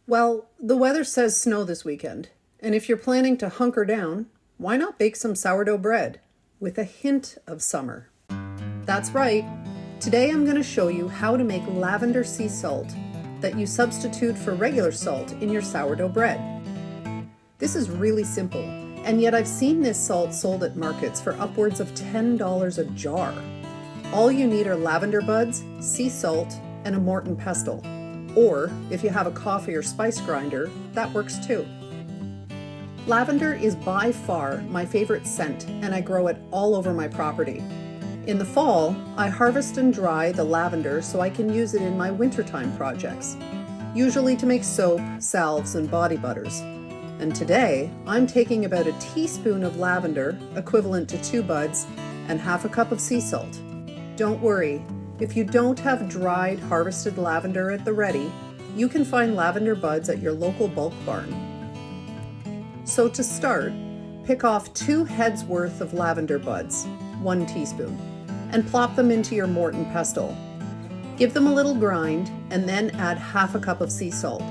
Well, the weather says snow this weekend, and if you're planning to hunker down, why not bake some sourdough bread with a hint of summer? That's right. Today I'm going to show you how to make lavender sea salt that you substitute for regular salt in your sourdough bread. This is really simple, and yet I've seen this salt sold at markets for upwards of $10 a jar. All you need are lavender buds, sea salt, and a mort and pestle. Or, if you have a coffee or spice grinder, that works too. Lavender is by far my favorite scent, and I grow it all over my property. In the fall, I harvest and dry the lavender so I can use it in my wintertime projects, usually to make soap, salves, and body butters. And today, I'm taking about a teaspoon of lavender, equivalent to 2 buds, and half a cup of sea salt. Don't worry, if you don't have dried, harvested lavender at the ready, you can find lavender buds at your local bulk barn. So to start, pick off 2 heads worth of lavender buds, 1 teaspoon, and plop them into your mort and pestle. Give them a little grind and then add half a cup of sea salt.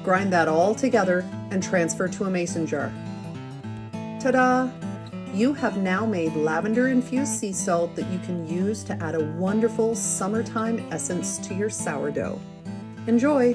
Grind that all together and transfer to a mason jar. Ta-da! You have now made lavender-infused sea salt that you can use to add a wonderful summertime essence to your sourdough. Enjoy!